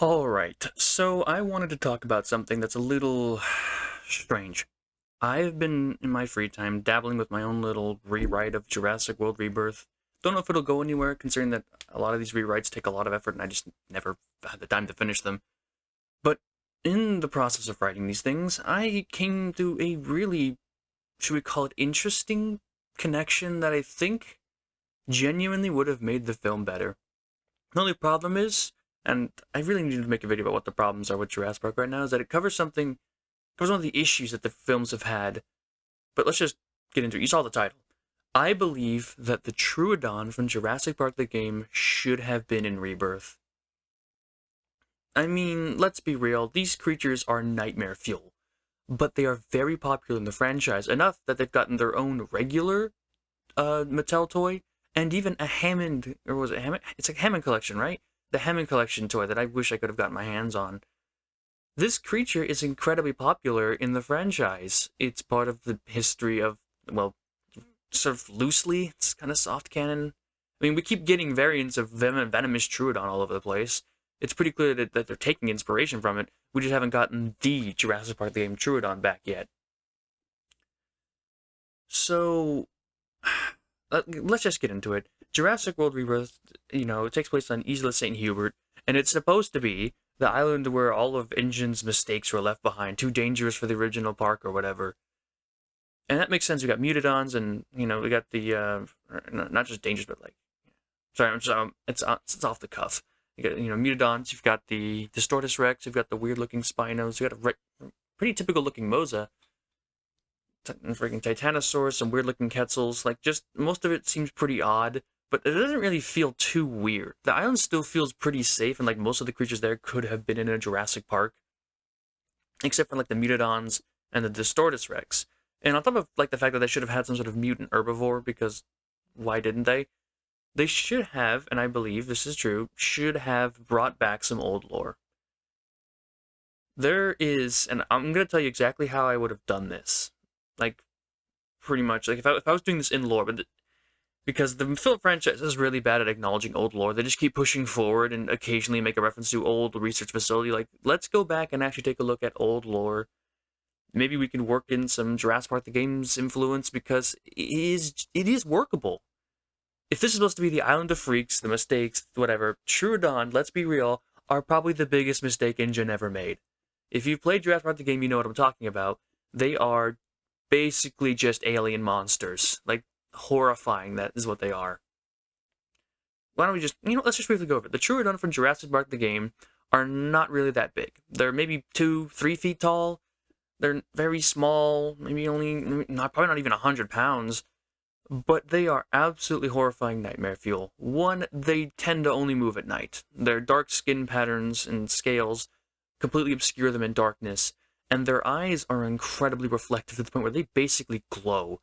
Alright, so I wanted to talk about something that's a little strange. I've been, in my free time, dabbling with my own little rewrite of Jurassic World Rebirth. Don't know if it'll go anywhere, considering that a lot of these rewrites take a lot of effort and I just never had the time to finish them. But in the process of writing these things, I came to a really, should we call it interesting connection that I think genuinely would have made the film better. The only problem is, and I really need to make a video about what the problems are with Jurassic Park right now, is that it covers one of the issues that the films have had. But let's just get into it. You saw the title. I believe that the Troodon from Jurassic Park the Game should have been in Rebirth. I mean, let's be real, these creatures are nightmare fuel, but they are very popular in the franchise, enough that they've gotten their own regular Mattel toy, and even a Hammond, or was it Hammond? It's a Hammond collection, right? The Hammond collection toy that I wish I could have gotten my hands on. This creature is incredibly popular in the franchise. It's part of the history of, well, sort of loosely, it's kind of soft canon. I mean, we keep getting variants of venomous Troodon all over the place. It's pretty clear that they're taking inspiration from it. We just haven't gotten the Jurassic Park the Game Troodon back yet. So, let's just get into it. Jurassic World Rebirth, it takes place on Isla St. Hubert, and it's supposed to be the island where all of InGen's mistakes were left behind, too dangerous for the original park or whatever. And that makes sense. We got Mutodons, and we got the not just dangerous, but like, sorry, it's off the cuff. You got Mutodons. You've got the Distortus Rex. You've got the weird looking Spinos. You got a pretty typical looking Mosa. Freaking Titanosaurus, some weird looking Quetzals. Like, just most of it seems pretty odd, but it doesn't really feel too weird. The island still feels pretty safe, and like most of the creatures there could have been in a Jurassic Park, except for like the Mutodons and the Distortus Rex. And on top of like the fact that they should have had some sort of mutant herbivore, because why didn't they? They should have, and I believe this is true, should have brought back some old lore. There is, and I'm going to tell you exactly how I would have done this. Like, pretty much, like if I was doing this in lore, but because the film franchise is really bad at acknowledging old lore, they just keep pushing forward and occasionally make a reference to old research facility. Like, let's go back and actually take a look at old lore. Maybe we can work in some Jurassic Park the Game's influence, because it is workable. If this is supposed to be the Island of Freaks, the mistakes, whatever, Troodon, let's be real, are probably the biggest mistake InGen ever made. If you've played Jurassic Park the Game, you know what I'm talking about. They are basically just alien monsters. Like, horrifying, that is what they are. Why don't we just, let's just briefly go over it. The Troodon from Jurassic Park the Game are not really that big. They're maybe 2-3 feet tall. They're very small, probably not even 100 pounds. But they are absolutely horrifying nightmare fuel. One, they tend to only move at night. Their dark skin patterns and scales completely obscure them in darkness, and their eyes are incredibly reflective to the point where they basically glow.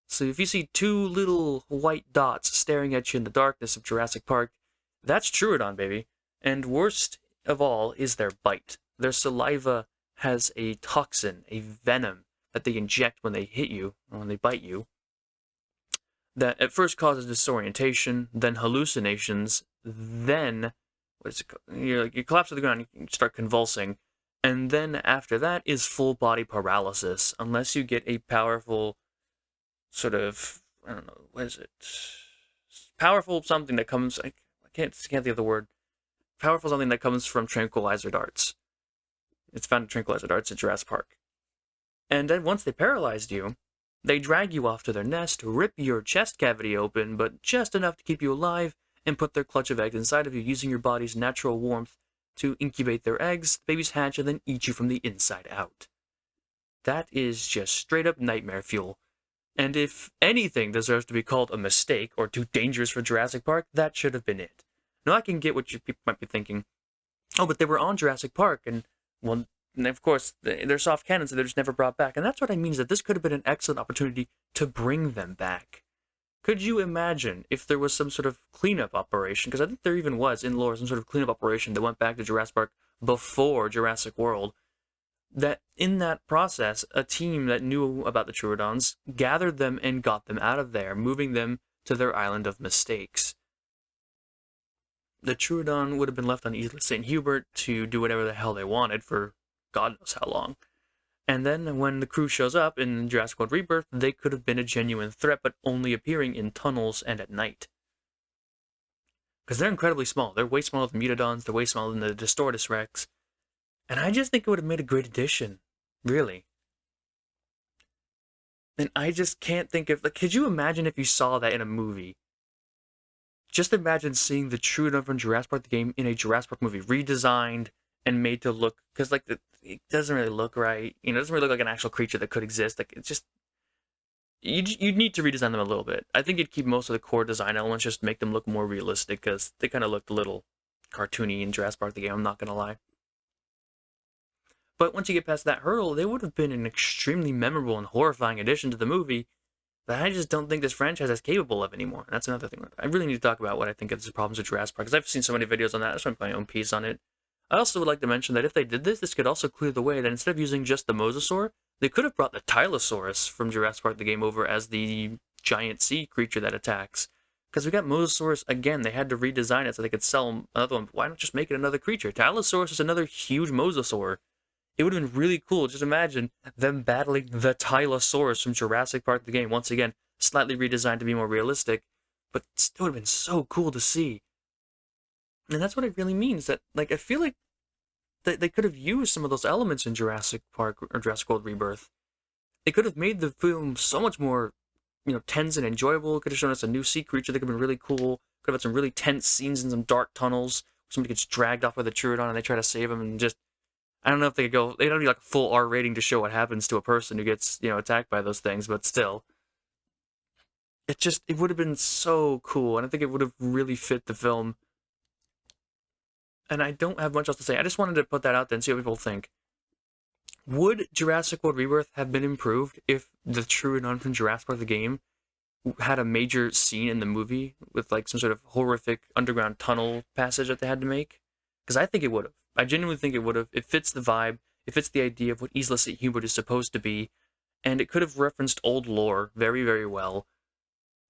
So if you see two little white dots staring at you in the darkness of Jurassic Park, that's Troodon, baby. And worst of all is their bite. Their saliva has a toxin, a venom, that they inject when they hit you, or when they bite you, that at first causes disorientation, then hallucinations, then you collapse to the ground, you start convulsing, and then after that is full body paralysis, unless you get a powerful sort of, I don't know, what is it? Powerful something that comes, I can't think of the word. Powerful something that comes from tranquilizer darts. It's found in tranquilizer darts at Jurassic Park. And then once they paralyzed you, they drag you off to their nest, rip your chest cavity open, but just enough to keep you alive, and put their clutch of eggs inside of you, using your body's natural warmth to incubate their eggs. The babies hatch and then eat you from the inside out. That is just straight up nightmare fuel. And if anything deserves to be called a mistake or too dangerous for Jurassic Park, that should have been it. Now I can get what you people might be thinking. Oh, but they were on Jurassic Park, and well, and of course, they're soft cannons, so they're just never brought back. And that's what I mean, is that this could have been an excellent opportunity to bring them back. Could you imagine if there was some sort of cleanup operation? Because I think there even was, in lore, some sort of cleanup operation that went back to Jurassic Park before Jurassic World. That in that process, a team that knew about the Troodons gathered them and got them out of there, moving them to their island of mistakes. the Troodon would have been left on Isla St. Hubert to do whatever the hell they wanted for God knows how long. And then when the crew shows up in Jurassic World Rebirth, they could have been a genuine threat, but only appearing in tunnels and at night. Because they're incredibly small. They're way smaller than Mutodons, they're way smaller than the Distortus Rex. And I just think it would have made a great addition. Really. And I just can't think of... Like, could you imagine if you saw that in a movie? Just imagine seeing the Troodon from Jurassic Park the Game in a Jurassic Park movie, redesigned and made to look... Because, like, it doesn't really look right. You know, it doesn't really look like an actual creature that could exist. Like, it's just... You'd need to redesign them a little bit. I think you'd keep most of the core design elements, just make them look more realistic, because they kind of looked a little cartoony in Jurassic Park the Game, I'm not going to lie. But once you get past that hurdle, they would have been an extremely memorable and horrifying addition to the movie that I just don't think this franchise is capable of anymore. And that's another thing. I really need to talk about what I think is the problems with Jurassic Park, because I've seen so many videos on that. I just want to put my own piece on it. I also would like to mention that if they did this, this could also clear the way that instead of using just the mosasaur, they could have brought the tylosaurus from Jurassic Park the Game over as the giant sea creature that attacks. Because we got mosasaurus, again, they had to redesign it so they could sell another one. Why not just make it another creature? Tylosaurus is another huge mosasaur. It would have been really cool. Just imagine them battling the tylosaurus from Jurassic Park the Game. Once again, slightly redesigned to be more realistic, but it still would have been so cool to see. And that's what it really means. That, like, I feel like they could have used some of those elements in Jurassic Park or Jurassic World Rebirth. They could have made the film so much more, tense and enjoyable. Could have shown us a new sea creature that could have been really cool. Could have had some really tense scenes in some dark tunnels. Somebody gets dragged off with a Troodon and they try to save him, and just, I don't know if they could go, they don't need like a full R rating to show what happens to a person who gets, attacked by those things, but still. It would have been so cool, and I think it would have really fit the film. And I don't have much else to say. I just wanted to put that out there and see what people think. Would Jurassic World Rebirth have been improved if the Troodon from Jurassic Park the Game had a major scene in the movie with like some sort of horrific underground tunnel passage that they had to make? Because I think it would have. I genuinely think it would have. It fits the vibe. It fits the idea of what Isla St. Hubert is supposed to be. And it could have referenced old lore very, very well.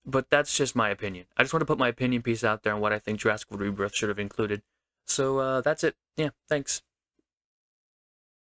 But that's just my opinion. I just want to put my opinion piece out there on what I think Jurassic World Rebirth should have included. So that's it. Yeah, thanks.